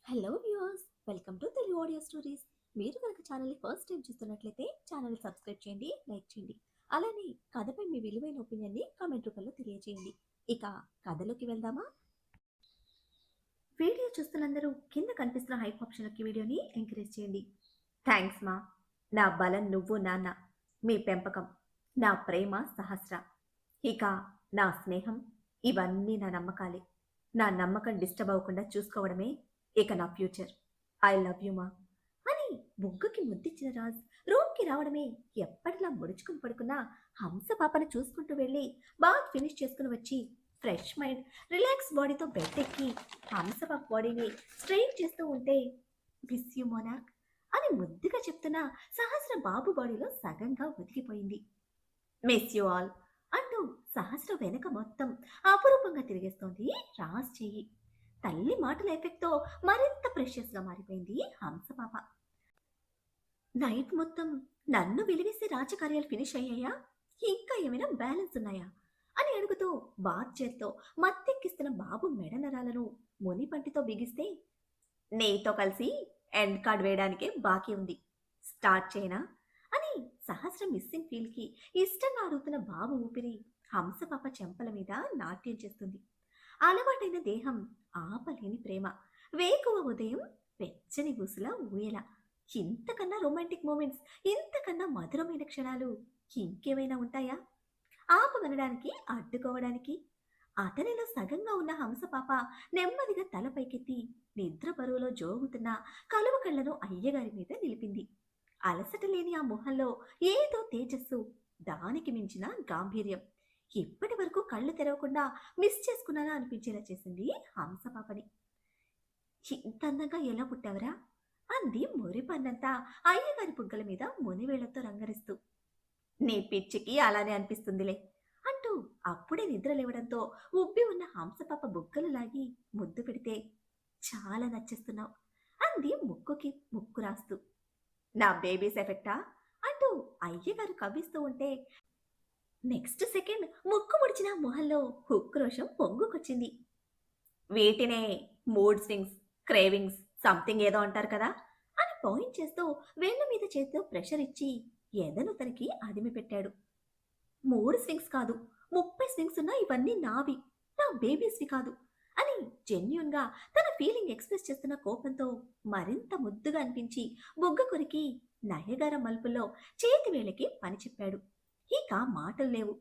Hello viewers, welcome to Telugu audio stories. మీరు కనుక ఛానల్ని ఫస్ట్ టైం చూస్తున్నట్లయితే ఛానల్ని సబ్స్క్రైబ్ చేయండి, లైక్ చేయండి. అలానే కథపై మీ విలువైన ఒపీనియన్ని కామెంట్ రూపంలో తెలియజేయండి. ఇక కథలోకి వెళ్దామా? వీడియో చూస్తున్నందరూ కింద కనిపిస్తున్న హైప్ ఆప్షన్కి వీడియోని ఎంకరేజ్ చేయండి. థ్యాంక్స్ మా. నా బలం నువ్వు నాన్న, మీ పెంపకం, నా ప్రేమ సహస్ర, ఇక నా స్నేహం, ఇవన్నీ నా నమ్మకాలే. నా నమ్మకం డిస్టర్బ్ అవ్వకుండా చూసుకోవడమే ఇక నా ఫ్యూచర్. ఐ లవ్ యు మా అని బుగ్గకి ముద్దిచ్చిన రాజ్ రూమ్కి రావడమే ఎప్పటిలా ముడుచుకుని పడుకున్న హంస పాపను చూసుకుంటూ వెళ్ళి బాత్ ఫినిష్ చేసుకుని వచ్చి ఫ్రెష్ మైండ్, రిలాక్స్ బాడీతో బెడ్ ఎక్కి హంస పాప బాడీని స్ట్రెయిట్ చేస్తూ ఉంటే మిస్ యు మోనాక్ అని ముద్దుగా చెప్తున్న సహస్ర బాబు బాడీలో సగంగా ఉతికిపోయింది. మిస్ యు ఆల్ అంటూ సహస్ర వెనక మొత్తం అపురూపంగా తిరిగేస్తోంది రాజ్ చెయ్యి. తల్లి మాటల ఎఫెక్ట్తో మరింత ప్రెషియస్గా మారిపోయింది హంసపాప. నైట్ మొత్తం నన్ను వెలివేసే రాజకార్యాలు ఫినిష్ అయ్యాయా, ఇంకా ఏమైనా బ్యాలెన్స్ ఉన్నాయా అని అడుగుతూ బాత్ చేత్తో మత్తెక్కిస్తున్న బాబు మెడ నరాలను మునిపంటితో బిగిస్తే, నీతో కలిసి ఎండ్ కార్డ్ వేయడానికే బాకీ ఉంది, స్టార్ట్ చేయనా అని సహస్ర మిస్సింగ్ ఫీల్కి ఇష్టంగా అడుగుతున్న బాబు ఊపిరి హంసపాప చెంపల మీద నాట్యం చేస్తుంది. అలవాటైన దేహం, ఆపలేని ప్రేమ, వేకువ ఉదయం, వెచ్చని బుసుల ఊయల. ఇంతకన్నా రొమాంటిక్ మూమెంట్స్, ఇంతకన్నా మధురమైన క్షణాలు ఇంకేమైనా ఉంటాయా? ఆపమనడానికి, అడ్డుకోవడానికి? అతనిలో సగంగా ఉన్న హంసపాప నెమ్మదిగా తల పైకెత్తి నిద్ర బరువులో జోగుతున్న కలువ కళ్ళను అయ్యగారి మీద నిలిపింది. అలసట లేని ఆ మొహంలో ఏదో తేజస్సు, దానికి మించిన గాంభీర్యం. ఇప్పటి వరకు కళ్ళు తెరవకుండా మిస్ చేసుకున్నానా అనిపించేలా చేసింది హంసపాపని. ఇంత అందంగా ఎలా పుట్టావరా అంది మురిపన్నంతా అయ్యగారి బుగ్గల మీద మునివేళ్లతో రంగరిస్తూ. నీ పిచ్చికి అలానే అనిపిస్తుందిలే అంటూ అప్పుడే నిద్ర లేవడంతో ఉబ్బి ఉన్న హంసపాప బుగ్గలు లాగి ముద్దు పెడితే, చాలా నచ్చేస్తున్నావు అంది ముక్కుకి ముక్కు రాస్తూ. నా బేబీస్ ఎఫెక్టా అంటూ అయ్యగారు కవ్విస్తూ ఉంటే నెక్స్ట్ సెకండ్ ముక్కు ముడిచిన మొహంలో ఉక్రోషం పొంగుకొచ్చింది. వీటినే మూడ్ స్వింగ్స్, క్రేవింగ్స్, సంథింగ్ ఏదో అంటారు కదా అని పాయింట్ చేస్తూ వెన్ను మీద చేతితో ప్రెషర్ ఇచ్చి ఎదను తనకి అదిమి పెట్టాడు. 3 స్వింగ్స్ కాదు, 30 స్వింగ్స్ ఉన్నా ఇవన్నీ నావి, నా బేబీస్వి కాదు అని జెన్యున్గా తన ఫీలింగ్ ఎక్స్ప్రెస్ చేస్తున్న కోపంతో మరింత ముద్దుగా అనిపించి బుగ్గ కొరికి నయగార మలుపుల్లో చేతి వేళకి పని చెప్పాడు. ఇక మాటలు లేవు.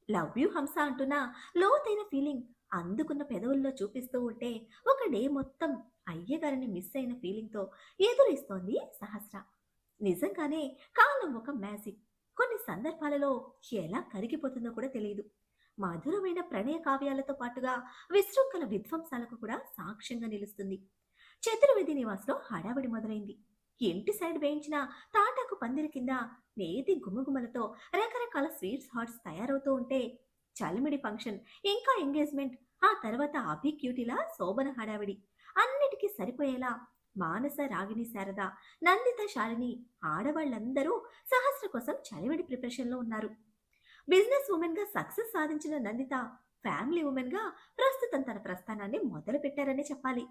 లవ్ యూ హంస అంటున్న లోతైన ఫీలింగ్ అందుకున్న పెదవుల్లో చూపిస్తూ ఉంటే ఒక డే మొత్తం అయ్యగారిని మిస్ అయిన ఫీలింగ్తో ఎదురిస్తోంది సహస్ర. నిజంగానే కాలం ఒక మ్యాజిక్. కొన్ని సందర్భాలలో ఎలా కరిగిపోతుందో కూడా తెలియదు. మధురమైన ప్రణయ కావ్యాలతో పాటుగా విశృంఖల విధ్వంసాలకు కూడా సాక్ష్యంగా నిలుస్తుంది. చతుర్వేది నివాస్లో హడావిడి మొదలైంది. ఇంటి సైడ్ వేయించిన తాటాకు పందిరి కింద నేతి గుమగుమలతో రకరకాల స్వీట్స్ హాట్స్ తయారవుతూ ఉంటే చలిమిడి ఫంక్షన్, ఇంకా ఎంగేజ్మెంట్, ఆ తర్వాత అభి క్యూటీలా శోభన హడావిడి. అన్నిటికీ సరిపోయేలా మానస, రాగిణి, శారద, నందిత, శాలిని ఆడవాళ్లందరూ సహస్ర కోసం చలివిడి ప్రిపరేషన్లో ఉన్నారు. బిజినెస్ ఉమెన్ గా సక్సెస్ సాధించిన నందిత ఫ్యామిలీ ఉమెన్ గా ప్రస్తుతం తన ప్రస్థానాన్ని మొదలు పెట్టారనే చెప్పాలి.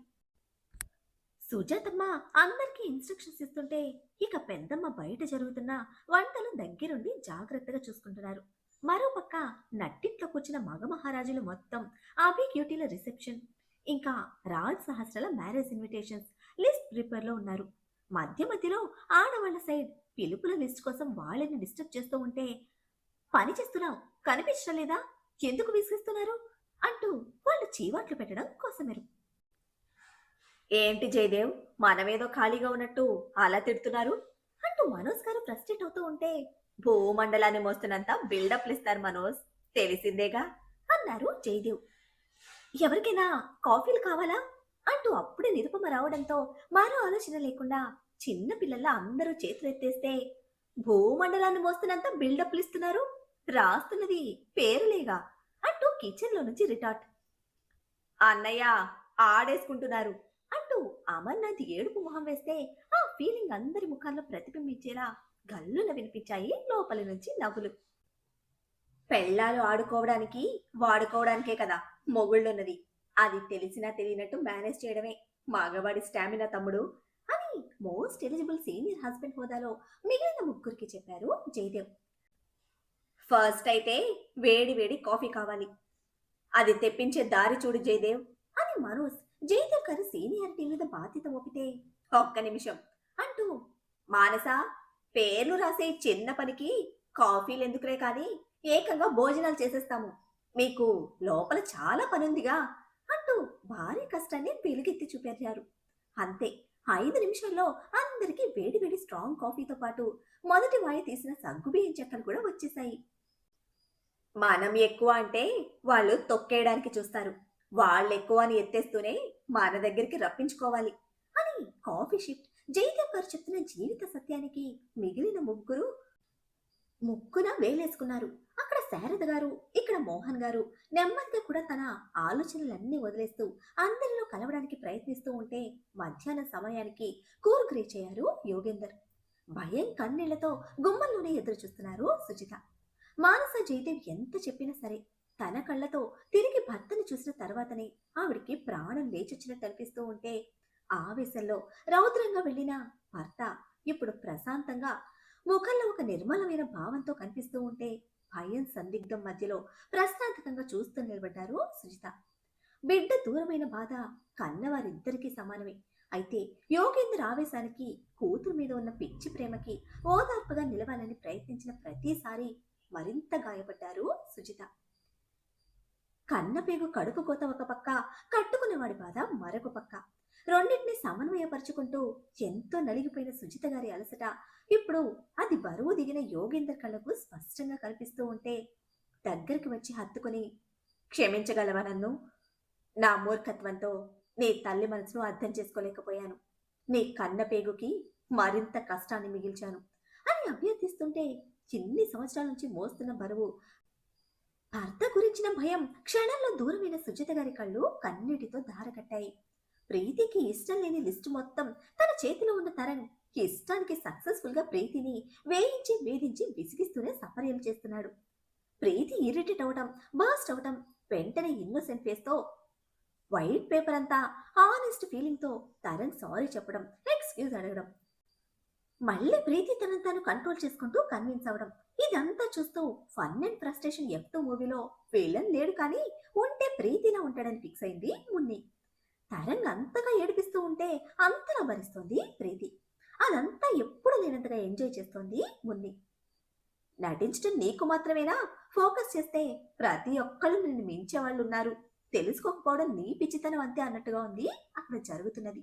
సుజాతమ్మ అందరికీ ఇన్స్ట్రక్షన్స్ ఇస్తుంటే ఇక పెద్దమ్మ బయట జరుగుతున్న వంటలు దగ్గరుండి జాగ్రత్తగా చూసుకుంటున్నారు. మరోపక్క నట్టింట్లో కూర్చున్న మగ మహారాజులు మొత్తం అభి క్యూటీల రిసెప్షన్, ఇంకా రాజ్ సహస్రల మ్యారేజ్ ఇన్విటేషన్స్ లిస్ట్ ప్రిపేర్లో ఉన్నారు. మధ్య మధ్యలో ఆడవాళ్ల సైడ్ పిలుపుల లిస్ట్ కోసం వాళ్ళని డిస్టర్బ్ చేస్తూ ఉంటే, పని చేస్తున్నావు కనిపించడం లేదా, ఎందుకు విసిగిస్తున్నారు అంటూ వాళ్ళు చీవాట్లు పెట్టడం కోసమెరు. ఏంటి జయదేవ్, మనమేదో ఖాళీగా ఉన్నట్టు అలా తిడుతున్నారు అంటూ మనోజ్ గారు ఫ్రస్ట్రేట్ అవుతూ ఉంటే, భూమండలాన్ని మోస్తున్నంత బిల్డప్లు ఇస్తారు మనోజ్, తెలిసిందేగా అన్నారు జయదేవ్. ఎవరికైనా కాఫీలు కావాలా అంటూ అప్పుడే నిరుపమ రావడంతో మరో ఆలోచన లేకుండా చిన్న పిల్లల్లా అందరూ చేతులు ఎత్తేస్తే, భూమండలాన్ని మోస్తున్నంత బిల్డప్లు ఇస్తున్నారు, రాస్తున్నది పేరులేగా అంటూ కిచెన్ లో నుంచి రిటార్ట్. అన్నయ్య ఆడేసుకుంటున్నారు అంటూ అమర్నాథ్ ఏడుపు మొహం వేస్తే ఆ ఫీలింగ్ అందరి ముఖాల్లో ప్రతిబింబించేలా గల్లున వినిపించాయి లోపలి నుంచి నవ్వులు. పెళ్ళాలు ఆడుకోవడానికి వాడుకోవడానికే కదా మొగుళ్ళున్నది, అది తెలిసినా తెలియనట్టు మేనేజ్ చేయడమే మగవాడి స్టామినా తమ్ముడు అని మోస్ట్ ఎలిజిబుల్ సీనియర్ హస్బెండ్ హోదాలో మిగిలిన ముగ్గురికి చెప్పారు జయదేవ్. ఫస్ట్ అయితే వేడి వేడి కాఫీ కావాలి, అది తెప్పించే దారి చూడు జయదేవ్ అని మనోజ్ జయదేవ్ గారి సీనియారిటీ మీద బాధ్యత ఒప్పితే, ఒక్క నిమిషం అంటూ మానస, పేర్లు రాసే చిన్న పనికి కాఫీలు ఎందుకులే కానీ ఏకంగా భోజనాలు చేసేస్తాము, మీకు లోపల చాలా పనుందిగా అంటూ భారీ కష్టాన్ని వెలుగెత్తి చూపెట్టారు. అంతే 5 నిమిషాల్లో అందరికీ వేడి వేడి స్ట్రాంగ్ కాఫీతో పాటు మొదటి వాయి తీసిన సగ్గుబియ్యం చెక్కలు కూడా వచ్చేసాయి. మనం ఎక్కువ అంటే వాళ్ళు తొక్కేయడానికి చూస్తారు, వాళ్ళు ఎక్కువ అని ఎత్తేస్తూనే మన దగ్గరికి రప్పించుకోవాలి అని కాఫీ షిఫ్ట్ జయదేవ్ గారు చెప్తున్న జీవిత సత్యానికి మిగిలిన ముగ్గురు ముక్కున వేలేసుకున్నారు. అక్కడ శారద గారు, ఇక్కడ మోహన్ గారు నెమ్మదిగా కూడా తన ఆలోచనలన్నీ వదిలేస్తూ అందరిలో కలవడానికి ప్రయత్నిస్తూ ఉంటే మధ్యాహ్నం సమయానికి కూర్గ్ రీచ్ అయ్యారు యోగేందర్. భయం కన్నీళ్లతో గుమ్మంలోనే ఎదురు చూస్తున్నారు సుజిత. మానస జయదేవ్ ఎంత చెప్పినా సరే తన కళ్ళతో తిరిగి భర్తను చూసిన తర్వాతనే ఆవిడికి ప్రాణం లేచొచ్చినట్టు అనిపిస్తూ ఉంటే ఆవేశంలో రౌద్రంగా వెళ్లిన భర్త ఇప్పుడు ప్రశాంతంగా ముఖంలో ఒక నిర్మలమైన భావంతో కనిపిస్తూ ఉంటే భయం సందిగ్ధం మధ్యలో ప్రశ్నార్థకంగా చూస్తూ నిలబడ్డారు సుజిత. బిడ్డ దూరమైన బాధ కన్నవారిద్దరికీ సమానమే. అయితే యోగేంద్ర ఆవేశానికి, కూతురు మీద ఉన్న పిచ్చి ప్రేమకి ఓదార్పుగా నిలవాలని ప్రయత్నించిన ప్రతిసారి మరింత గాయపడ్డారు సుజిత. కన్నపేగు కడుపు కోత ఒక పక్క, కట్టుకున్నవాడి బాధ మరొక పక్క. రెండింటిని సమన్వయపరుచుకుంటూ ఎంతో నలిగిపోయిన సుజిత గారి అలసట ఇప్పుడు అది బరువు దిగిన యోగేందర్ కళ్ళకు స్పష్టంగా కనిపిస్తూ ఉంటే దగ్గరికి వచ్చి హత్తుకుని, క్షమించగలవా నన్ను? నా మూర్ఖత్వంతో నీ తల్లి మనసును అర్థం చేసుకోలేకపోయాను, నీ కన్నపేగుకి మరింత కష్టాన్ని మిగిల్చాను అని అభ్యర్థిస్తుంటే ఎన్ని సంవత్సరాల నుంచి మోస్తున్న బరువు, భర్త గురించిన భయం క్షణంలో దూరమైన సుజిత గారి కళ్ళు కన్నీటితో ధారకట్టాయి. ప్రీతికి ఇష్టం లేని లిస్టు మొత్తం తన చేతిలో ఉన్న తరం ఇష్టానికి సక్సెస్ఫుల్ గా ప్రీతిని వేయించి వేధించి విసిగిస్తూనే సపర్యలు చేస్తున్నాడు. ప్రీతి ఇరిటేట్ అవటం, బర్స్ట్ అవటం, వెంటనే ఇన్నోసెంట్ ఫేస్ తో వైట్ పేపర్ అంతా ఆనెస్ట్ ఫీలింగ్ తో తరం సారీ చెప్పడం, ఎక్స్క్యూజ్ అడగడం, మళ్ళీ ప్రీతి తనను తాను కంట్రోల్ చేసుకుంటూ కన్విన్స్ అవడం, ఇదంతా చూస్తూ ఫన్ అండ్ ఫ్రస్ట్రేషన్ F2 మూవీలో విలన్ లేడు కానీ ఉంటే ప్రీతిలా ఉంటాడని ఫిక్స్ అయింది మున్ని. తరంగ్ అంతగా ఏడిపిస్తూ ఉంటే అంతలా భరిస్తోంది ప్రీతి. అదంతా ఎప్పుడు లేనంతగా ఎంజాయ్ చేస్తోంది మున్ని. నటించడం నీకు మాత్రమేనా? ఫోకస్ చేస్తే ప్రతి ఒక్కళ్ళు నిన్ను మించేవాళ్ళు ఉన్నారు, తెలుసుకోకపోవడం నీ పిచ్చితనం అంతే అన్నట్టుగా ఉంది అక్కడ జరుగుతున్నది.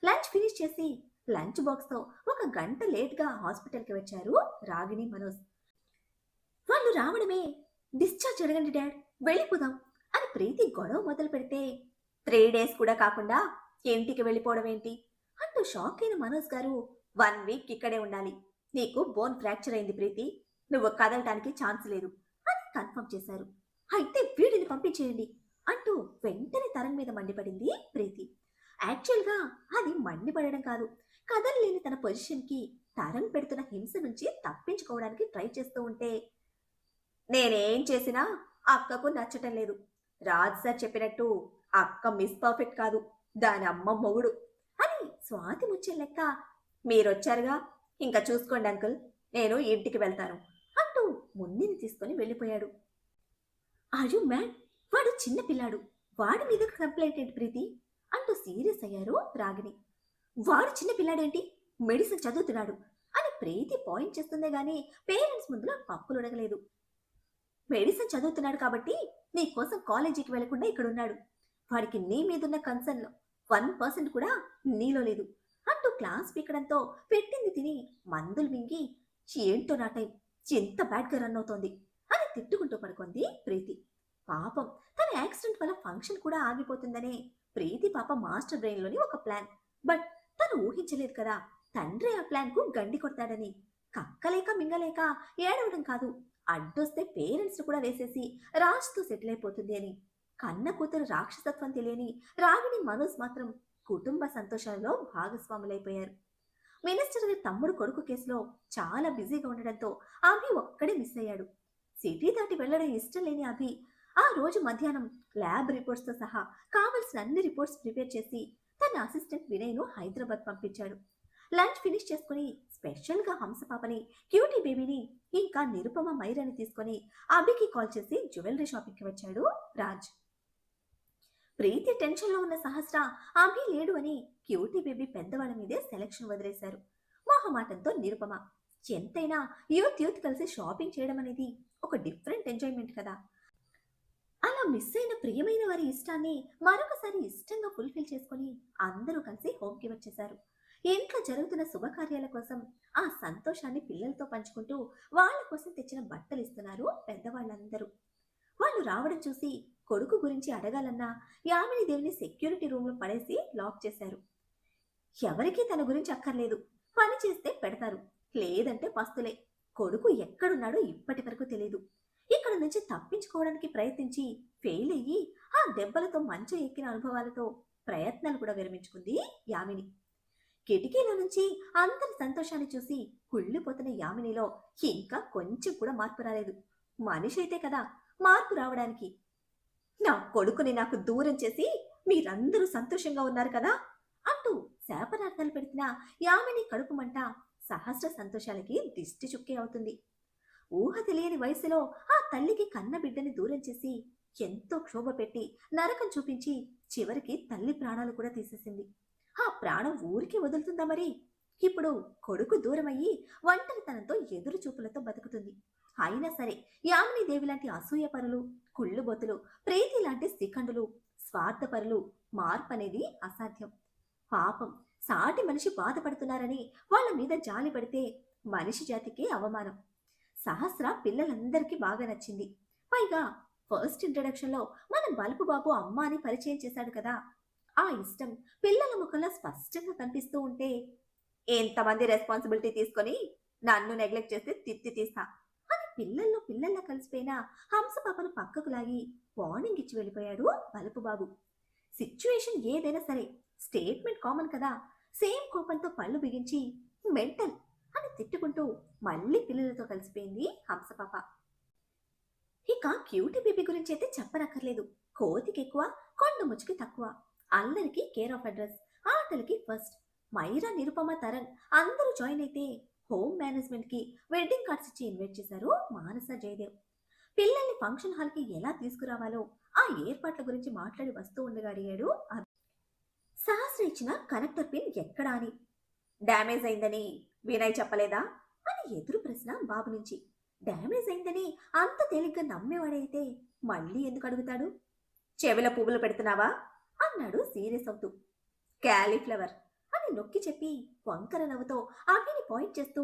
లంచ్ ఫినిష్ చేసి లంచ్ బాక్స్ తో 1 గంట లేట్ గా హాస్పిటల్కి వచ్చారు రాగిణి, మనోజ్. వాళ్ళు రావడమే డిశ్చార్జ్ అడగండి డాడ్, వెళ్ళిపోదాం అని ప్రీతి గొడవ మొదలు పెడితే 3 days కూడా కాకుండా ఇంటికి వెళ్ళిపోవడం ఏంటి అంటూ షాక్ అయిన మనోజ్ గారు, 1 week ఇక్కడే ఉండాలి, నీకు బోన్ ఫ్రాక్చర్ అయింది ప్రీతి, నువ్వు కదలటానికి ఛాన్స్ లేదు అని కన్ఫర్మ్ చేశారు. అయితే వీడిని పంపించేయండి అంటూ వెంటనే తరం మీద మండిపడింది ప్రీతి. యాక్చువల్గా అది మండిపడడం కాదు, కదలలేని తన పొజిషన్కి తరం పెడుతున్న హింస నుంచి తప్పించుకోవడానికి ట్రై చేస్తూ ఉంటే, నేనేం చేసినా అక్కకు నచ్చటం లేదు, రాజ్ సార్ చెప్పినట్టు అక్క మిస్ పర్ఫెక్ట్ కాదు, దాని అమ్మ మొగుడు అని స్వాతి ముచ్చే లెక్క, మీరొచ్చారుగా ఇంకా చూసుకోండి అంకుల్, నేను ఇంటికి వెళ్తాను అంటూ ముందుని తీసుకొని వెళ్ళిపోయాడు. Are you mad? వాడు చిన్న పిల్లాడు, వాడి మీద కంప్లైంట్ ఏంటి ప్రీతి అంటూ సీరియస్ అయ్యారు రాగిణి. వాడు చిన్న పిల్లాడేంటి, మెడిసిన్ చదువుతున్నాడు అని ప్రీతి పాయింట్ చేస్తుందే గానీ పేరెంట్స్ ముందులో పప్పులు అడగలేదు. మెడిసిన్ చదువుతున్నాడు కాబట్టి నీ కోసం కాలేజీకి వెళ్లకుండా ఇక్కడ ఉన్నాడు, వాడికి నీ మీదున్న కన్సర్న్ 1% కూడా నీలో లేదు అంటూ క్లాస్ పీకడంతో పెట్టింది తిని మందులు మింగి, ఏంటో నా టైం ఎంత బ్యాడ్గా రన్ అవుతోంది అని తిట్టుకుంటూ పడుకుంది ప్రీతి. పాపం తన యాక్సిడెంట్ వల్ల ఫంక్షన్ కూడా ఆగిపోతుందనే ప్రీతి పాప మాస్టర్ బ్రెయిన్ లోని ఒక ప్లాన్. బట్ తను ఊహించలేదు కదా తండ్రి ఆ ప్లాన్ కు గండి కొడతాడని. కక్కలేక మింగలేక ఏడవడం కాదు, అడ్డొస్తే పేరెంట్స్ కూడా వేసేసి రాజుతో సెటిల్ అయిపోతుంది అని. కన్న కూతురు రాక్షసత్వం తెలియని రాగిణి, మనోజ్ మాత్రం కుటుంబ సంతోషాలలో భాగస్వాములైపోయారు. మినిస్టర్ గారి తమ్ముడు కొడుకు కేసులో చాలా బిజీగా ఉండడంతో అభి ఒక్కడే మిస్ అయ్యాడు. సిటీ దాటి వెళ్లడం ఇష్టం లేని అభి ఆ రోజు మధ్యాహ్నం ల్యాబ్ రిపోర్ట్స్ తో సహా కావలసిన అన్ని రిపోర్ట్స్ ప్రిపేర్ చేసి తన అసిస్టెంట్ వినయ్ను హైదరాబాద్ పంపించాడు. లంచ్ ఫినిష్ చేసుకుని స్పెషల్గా హంసపాపని, క్యూటీ బేబీని, ఇంకా నిరుపమ మైరాని తీసుకొని అభికి కాల్ చేసి జ్యువెలరీ షాపింగ్కి వచ్చాడు రాజ్. ప్రీతి టెన్షన్లో ఉన్న సహస్ర అభి లేడు అని క్యూటీ బేబీ పెద్దవాళ్ళ మీదే సెలక్షన్ వదిలేశారు. మొహమాటంతో నిరుపమ, ఎంతైనా యూత్ కలిసి షాపింగ్ చేయడం అనేది ఒక డిఫరెంట్ ఎంజాయ్మెంట్ కదా. అలా మిస్ అయిన ప్రియమైన వారి ఇష్టాన్ని మరొకసారి ఇష్టంగా ఫుల్ఫిల్ చేసుకుని అందరూ కలిసి హోమ్కి వచ్చేశారు. ఇంట్లో జరుగుతున్న శుభకార్యాల కోసం ఆ సంతోషాన్ని పిల్లలతో పంచుకుంటూ వాళ్ళ కోసం తెచ్చిన బట్టలు ఇస్తున్నారు పెద్దవాళ్ళందరూ. వాళ్ళు రావడం చూసి కొడుకు గురించి అడగాలన్నా యామిని దేవిని సెక్యూరిటీ రూమ్లో పడేసి లాక్ చేశారు. ఎవరికీ తన గురించి అక్కర్లేదు, పని చేస్తే పెడతారు, లేదంటే పస్తులే. కొడుకు ఎక్కడున్నాడో ఇప్పటి వరకు తెలియదు. ఇక్కడ నుంచి తప్పించుకోవడానికి ప్రయత్నించి ఫెయిల్ అయ్యి ఆ దెబ్బలతో మంచం ఎక్కిన అనుభవాలతో ప్రయత్నాలు కూడా విరమించుకుంది యామిని. కిటికీలో నుంచి అందరి సంతోషాన్ని చూసి కుళ్ళిపోతున్న యామినిలో ఇంకా కొంచెం కూడా మార్పు రాలేదు. మనిషి అయితే కదా మార్పు రావడానికి. నా కొడుకుని నాకు దూరం చేసి మీరందరూ సంతోషంగా ఉన్నారు కదా అంటూ శాపనార్థాలు పెడుతున్న యామిని కడుపు మంట సహస్ర సంతోషాలకి దిష్టి చుక్కే అవుతుంది. ఊహ తెలియని వయసులో ఆ తల్లికి కన్న బిడ్డని దూరం చేసి ఎంతో క్షోభ పెట్టి నరకం చూపించి చివరికి తల్లి ప్రాణాలు కూడా తీసేసింది. ఆ ప్రాణం ఊరికి వదులుతుందా మరి? ఇప్పుడు కొడుకు దూరమయ్యి ఒంటరితనంతో ఎదురు చూపులతో బతుకుతుంది. అయినా సరే యామిని దేవి లాంటి అసూయపరులు, కుళ్ళుబొతులు, ప్రీతి లాంటి శిఖండులు, స్వార్థపరులు మార్పు అనేది అసాధ్యం. పాపం సాటి మనిషి బాధపడుతున్నారని వాళ్ళ మీద జాలి పడితే మనిషి జాతికి అవమానం. సహస్ర పిల్లలందరికీ బాగా నచ్చింది. పైగా ఫస్ట్ ఇంట్రడక్షన్ లో మన బలుపు బాబు అమ్మ అని పరిచయం చేశాడు కదా. ఆ ఇష్టం పిల్లల ముఖంలో స్పష్టంగా కనిపిస్తూ ఉంటే ఎంతమంది రెస్పాన్సిబిలిటీ తీసుకొని నన్ను నెగ్లెక్ట్ చేస్తే తిత్తి తీస్తా అని పిల్లల్లా కలిసిపోయిన హంసపాపను పక్కకు లాగి వార్నింగ్ ఇచ్చి వెళ్ళిపోయాడు బలుపు బాబు. సిచ్యువేషన్ ఏదైనా సరే స్టేట్మెంట్ కామన్ కదా. సేమ్ కోపంతో పళ్ళు బిగించి మెంటల్ అని తిట్టుకుంటూ మళ్ళీ పిల్లలతో కలిసిపోయింది హంసపాప. ఇక క్యూటీ బేబీ గురించి అయితే చెప్పనక్కర్లేదు. కోతికి ఎక్కువ, కొండ ముచ్చుకి తక్కువ. అల్లరికి కేర్ ఆఫ్ అడ్రస్, ఆటలకి ఫస్ట్. మైరా, నిరుపమ, తరణ్ అందరూ జాయిన్ అయితే హోమ్ మేనేజ్మెంట్ కి వెడ్డింగ్ కార్డ్స్ ఇచ్చి ఇన్వైట్ చేశారు మానస, జయదేవ్. పిల్లల్ని ఫంక్షన్ హాల్ కి ఎలా తీసుకురావాలో ఆ ఏర్పాట్ల గురించి మాట్లాడి వస్తూ ఉండగా అడిగాడు సహస్ర ఇచ్చిన కనెక్టర్ పిన్ ఎక్కడా అని. డ్యామేజ్ అయిందని వినయ్ చెప్పలేదా అని ఎదురు ప్రశ్న బాబు నుంచి. డ్యామేజ్ అయిందని అంత తేలిగ్గా నమ్మేవాడైతే మళ్ళీ ఎందుకు అడుగుతాడు? చెవిలో పువ్వులు పెడుతున్నావా అన్నాడు సీరియస్ అవుతూ. క్యాలీఫ్లవర్ అని నొక్కి చెప్పి వంకర నవ్వుతో అభిని పాయింట్ చేస్తూ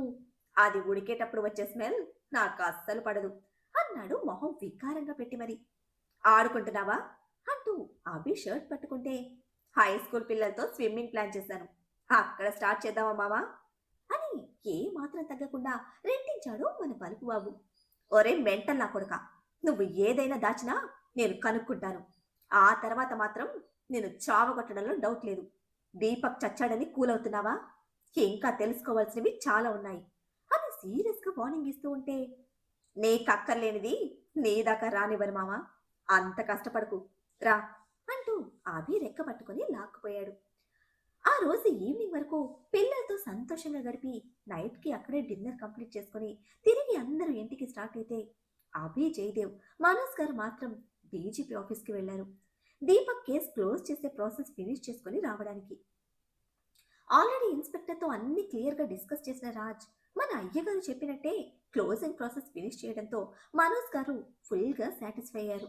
అది ఉడికేటప్పుడు వచ్చే స్మెల్ నాకు అస్సలు పడదు అన్నాడు మొహం వికారంగా పెట్టి. మరి ఆడుకుంటున్నావా అంటూ అభి షర్ట్ పట్టుకుంటే హై స్కూల్ పిల్లలతో స్విమ్మింగ్ ప్లాన్ చేశాను, అక్కడ స్టార్ట్ చేద్దామా మావా అని ఏ మాత్రం తగ్గకుండా రెట్టించాడు మన బలుపు బాబు. ఒరే మెంటల్ నా కొడుక, నువ్వు ఏదైనా దాచినా నేను కనుక్కుంటాను. ఆ తర్వాత మాత్రం నేను చావగొట్టడంలో డౌట్ లేదు. దీపక్ చచ్చాడని కూలవుతున్నావా? ఇంకా తెలుసుకోవాల్సినవి చాలా ఉన్నాయి అని సీరియస్ గా వార్నింగ్ ఇస్తూ ఉంటే నీకక్కర్లేనిది నీ దాకా రానివ్వరు మావా, అంత కష్టపడకు రా అంటూ అభి రెక్క పట్టుకుని లాక్కుపోయాడు. ఆ రోజు ఈవినింగ్ వరకు పిల్లలతో సంతోషంగా గడిపి నైట్ కి అక్కడే డిన్నర్ కంప్లీట్ చేసుకుని తిరిగి అందరూ ఇంటికి స్టార్ట్ అయితే అభి, జయదేవ్, మనోజ్ గారు మాత్రం డీజీపీ ఆఫీస్కి వెళ్లారు. దీపక్ కేసు క్లోజ్ చేసే ప్రాసెస్ ఫినిష్ చేసుకుని రావడానికి. ఆల్రెడీ ఇన్స్పెక్టర్తో అన్ని క్లియర్గా డిస్కస్ చేసిన రాజ్ మన అయ్యగారు చెప్పినట్టే క్లోజింగ్ ప్రాసెస్ ఫినిష్ చేయడంతో మనోజ్ గారు ఫుల్గా సాటిస్ఫై అయ్యారు.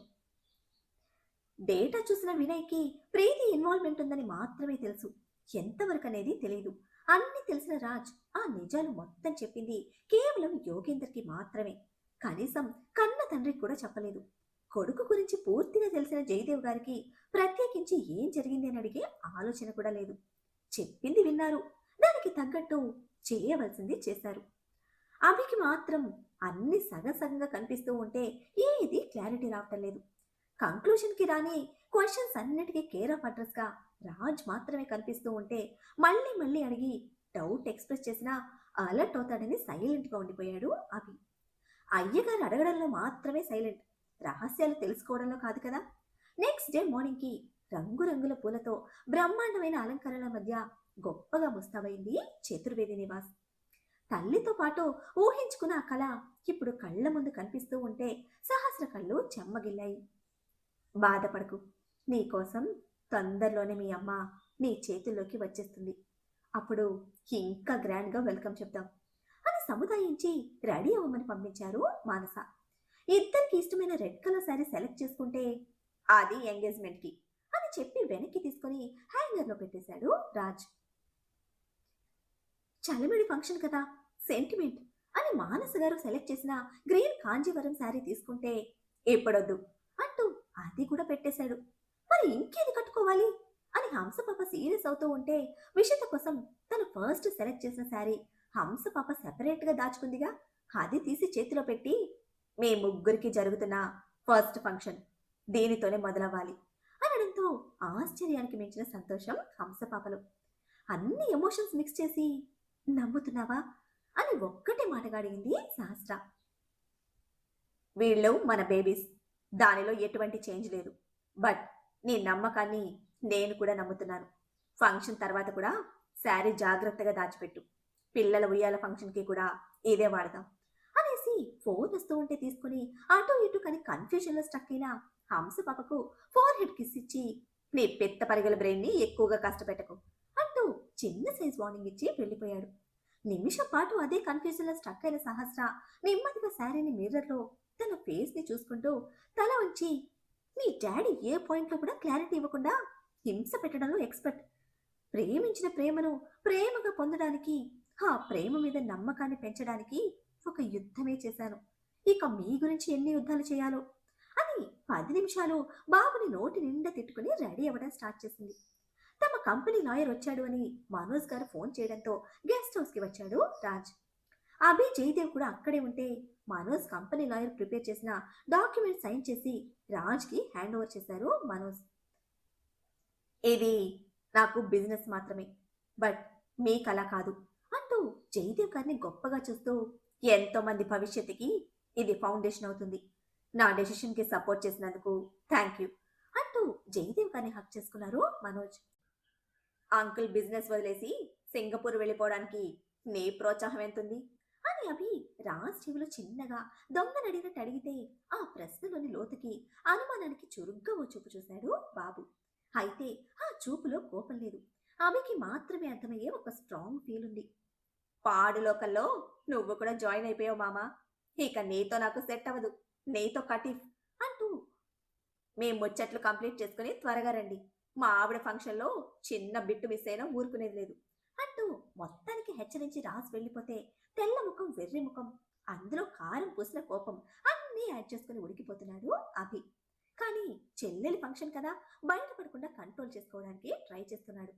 డేటా చూసిన వినయ్కి ప్రీతి ఇన్వాల్వ్మెంట్ ఉందని మాత్రమే తెలుసు, ఎంతవరకు అనేది తెలియదు. అన్ని తెలిసిన రాజ్ ఆ నిజాలు మొత్తం చెప్పింది కేవలం యోగేందర్కి మాత్రమే. కనీసం కన్న తండ్రికి కూడా చెప్పలేదు. కొడుకు గురించి పూర్తిగా తెలిసిన జయదేవ్ గారికి ప్రత్యేకించి ఏం జరిగింది అని అడిగే ఆలోచన కూడా లేదు. చెప్పింది విన్నారు, దానికి తగ్గట్టు చేయవలసింది చేశారు. అభికి మాత్రం అన్ని సగసగంగా కనిపిస్తూ ఉంటే ఏది క్లారిటీ రావటం లేదు. కంక్లూషన్కి రాని క్వశ్చన్స్ అన్నిటికీ కేర్ ఆఫ్ అడ్రస్గా రాజ్ మాత్రమే కనిపిస్తూ ఉంటే మళ్ళీ మళ్ళీ అడిగి డౌట్ ఎక్స్ప్రెస్ చేసినా అలర్ట్ అవుతాడని సైలెంట్గా ఉండిపోయాడు అభి. అయ్యగారు అడగడంలో మాత్రమే సైలెంట్, రహస్యాలు తెలుసుకోవడంలో కాదు కదా. నెక్స్ట్ డే మార్నింగ్కి రంగురంగుల పూలతో బ్రహ్మాండమైన అలంకరణల మధ్య గొప్పగా ముస్తాబైంది చతుర్వేది నివాస్. తల్లితో పాటు ఊహించుకున్న ఆ కళ ఇప్పుడు కళ్ళ ముందు కనిపిస్తూ ఉంటే సహస్ర కళ్ళు చెమ్మగిల్లాయి. బాధపడకు, నీకోసం తొందరలోనే మీ అమ్మ నీ చేతుల్లోకి వచ్చేస్తుంది. అప్పుడు ఇంకా గ్రాండ్గా వెల్కమ్ చెప్దాం అని సముదాయించి రెడీ అవ్వమని పంపించారు మానస. ఇద్దరికి ఇష్టమైన రెడ్ కలర్ శారీ సెలెక్ట్ చేసుకుంటే అది ఎంగేజ్మెంట్కి అని చెప్పి వెనక్కి తీసుకొని హ్యాంగర్లో పెట్టేశాడు రాజ్. చలిమిడి ఫంక్షన్ కదా, సెంటిమెంట్ అని మానస గారు సెలెక్ట్ చేసిన గ్రీన్ కాంజీవరం శారీ తీసుకుంటే ఎప్పుడొద్దు అంటూ అది కూడా పెట్టేశాడు. మరి ఇంకేది కట్టుకోవాలి అని హంసపాప సీరియస్ అవుతూ ఉంటే విషిత కోసం తను ఫస్ట్ సెలెక్ట్ చేసిన శారీ హంసపాప సెపరేట్గా దాచుకుందిగా, అది తీసి చేతిలో పెట్టి మీ ముగ్గురికి జరుగుతున్న ఫస్ట్ ఫంక్షన్ దీనితోనే మొదలవ్వాలి అనడంతో ఆశ్చర్యానికి మించిన సంతోషం హంసపాపలో. అన్ని ఎమోషన్స్ మిక్స్ చేసి నమ్ముతున్నావా అని ఒక్కటే మాటగా అడిగింది సహస్ర. వీళ్ళు మన బేబీస్, దానిలో ఎటువంటి చేంజ్ లేదు. బట్ నీ నమ్మకాన్ని నేను కూడా నమ్ముతున్నాను. ఫంక్షన్ తర్వాత కూడా శారీ జాగ్రత్తగా దాచిపెట్టు. పిల్లల ఉయ్యాల ఫంక్షన్కి కూడా ఇదే వాడదాం అనేసి ఫోన్ వస్తూ ఉంటే తీసుకుని అటు ఇటు కానీ కన్ఫ్యూజన్లో స్టక్ అయిన హంస పాపకు ఫోర్ హెడ్ కిస్ ఇచ్చి నీ పెద్ద పరిగెల బ్రెయిన్ని ఎక్కువగా కష్టపెట్టకు అంటూ చిన్న సైజ్ వార్నింగ్ ఇచ్చి వెళ్ళిపోయాడు. నిమిషం పాటు అదే కన్ఫ్యూజన్లో స్టక్ అయిన సహస్ర నెమ్మదిగా శారీని మిర్రర్లో తన ఫేస్ని చూసుకుంటూ తల వంచి, నీ డాడీ ఏ పాయింట్లో కూడా క్లారిటీ ఇవ్వకుండా హింస పెట్టడంలో ఎక్స్పర్ట్. ప్రేమించిన ప్రేమను ప్రేమగా పొందడానికి, ఆ ప్రేమ మీద నమ్మకాన్ని పెంచడానికి ఒక యుద్ధమే చేశాను. ఇక మీ గురించి ఎన్ని యుద్ధాలు చేయాలో అని 10 నిమిషాలు బాబుని నోటి నిండా తిట్టుకుని రెడీ అవ్వడం స్టార్ట్ చేసింది. తమ కంపెనీ లాయర్ వచ్చాడు అని మనోజ్ గారు ఫోన్ చేయడంతో గెస్ట్ హౌస్కి వచ్చాడు రాజ్. అభి జయదేవ్ కూడా అక్కడే ఉంటే మనోజ్ కంపెనీ లాయర్ ప్రిపేర్ చేసిన డాక్యుమెంట్ సైన్ చేసి రాజ్కి హ్యాండ్ ఓవర్ చేశారు మనోజ్. ఇది నాకు బిజినెస్ మాత్రమే, బట్ మీకు అలా కాదు అంటూ జయదేవ్ గారిని గొప్పగా చూస్తూ, ఎంతో మంది భవిష్యత్తుకి ఇది ఫౌండేషన్ అవుతుంది. నా డెసిషన్కి సపోర్ట్ చేసినందుకు థ్యాంక్ యూ అంటూ జయదేవ్ గారిని హక్ చేసుకున్నారు మనోజ్. అంకుల్ బిజినెస్ వదిలేసి సింగపూర్ వెళ్ళిపోవడానికి నీ ప్రోత్సాహం ఎంతుంది అని అభి రాజ్ చెవిలో చిన్నగా దొంగనడిగినట్టు అడిగితే ఆ ప్రశ్నలోని లోతుకి అనుమానానికి చురుగ్గా ఓ చూపు చూశాడు బాబు. అయితే ఆ చూపులో కోపం లేదు, అభికి మాత్రమే అర్థమయ్యే ఒక స్ట్రాంగ్ ఫీల్ ఉంది. పాడు లోకల్లో నువ్వు కూడా జాయిన్ అయిపోయావు మామా, ఇక నీతో నాకు సెట్ అవ్వదు, నీతో కటీఫ్ అంటూ మేము ముచ్చట్లు కంప్లీట్ చేసుకుని త్వరగా రండి, మా ఆవిడ ఫంక్షన్లో చిన్న బిట్టు మిస్ అయినా ఊరుకునేది లేదు అంటూ మొత్తానికి హెచ్చరించి రాసి వెళ్ళిపోతే తెల్ల ముఖం వెర్రి ముఖం అందులో కారం పూసిన కోపం అన్నీ యాడ్ చేసుకుని ఉడికిపోతున్నాడు అభి. కానీ చెల్లెలి ఫంక్షన్ కదా, బయటపడకుండా కంట్రోల్ చేసుకోవడానికి ట్రై చేస్తున్నాడు.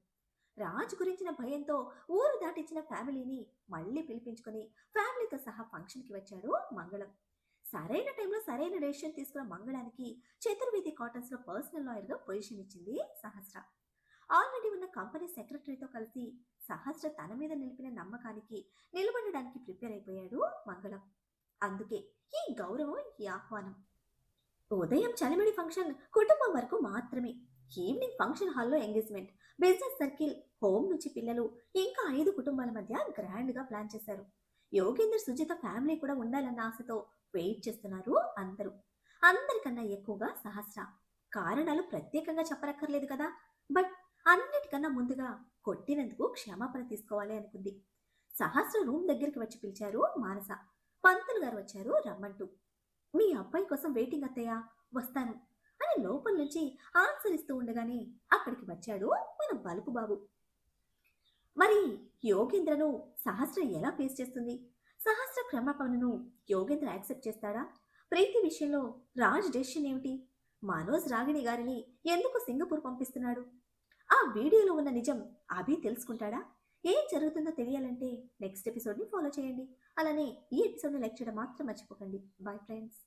రాజు గురించిన భయంతో ఊరు దాటించిన ఫ్యామిలీని మళ్ళీ పిలిపించుకొని ఫ్యామిలీతో సహా ఫంక్షన్కి వచ్చాడు మంగళం. సరైన టైంలో సరైన డెసిషన్ తీసుకున్న మంగళానికి చతుర్వేది కాటన్స్లో పర్సనల్ లాయర్గా పొజిషన్ ఇచ్చింది సహస్ర. ఆల్రెడీ ఉన్న కంపెనీ సెక్రటరీతో కలిసి సహస్ర తన మీద నిలిపిన నమ్మకానికి నిలబడడానికి ప్రిపేర్ అయిపోయాడు మంగళం. అందుకే ఈ గౌరవం, ఈ ఆహ్వానం. ఉదయం చలిమిడి ఫంక్షన్ కుటుంబం వరకు మాత్రమే. ఈవినింగ్ ఫంక్షన్ హాల్లో ఎంగేజ్మెంట్, బిజినెస్ సర్కిల్, హోమ్ నుంచి పిల్లలు, ఇంకా 5 కుటుంబాల మధ్య గ్రాండ్గా ప్లాన్ చేశారు. యోగేందర్ సుజిత ఫ్యామిలీ కూడా ఉండాలన్న ఆశతో వెయిట్ చేస్తున్నారు అందరూ. అందరికన్నా ఎక్కువగా సహస్ర. కారణాలు ప్రత్యేకంగా చెప్పనక్కర్లేదు కదా, బట్ అన్నిటికన్నా ముందుగా కొట్టినందుకు క్షమాపణ తీసుకోవాలి అనుకుంది. సహస్ర రూమ్ దగ్గరికి వచ్చి పిలిచారు మానస. పంతులు గారు వచ్చారు రమ్మంటూ. మీ అబ్బాయి కోసం వెయిటింగ్ అత్తయ్య, వస్తాను అని లోపల నుంచి ఆన్సర్ ఇస్తూ ఉండగానే అక్కడికి వచ్చాడు మన బలుపు బాబు. మరి యోగేంద్రను సహస్ర ఎలా ఫేస్ చేస్తుంది? సహస్ర క్షమాపణను యోగేంద్ర యాక్సెప్ట్ చేస్తాడా? ప్రీతి విషయంలో రాజ్ డెసిషన్ ఏమిటి? మనోజ్ రాగిణి గారిని ఎందుకు సింగపూర్ పంపిస్తున్నాడు? ఆ వీడియోలో ఉన్న నిజం అభి తెలుసుకుంటాడా? ఏం జరుగుతుందో తెలియాలంటే నెక్స్ట్ ఎపిసోడ్ని ఫాలో చేయండి. అలానే ఈ ఎపిసోడ్ని లైక్ చేయడం మాత్రం మర్చిపోకండి. Bye friends.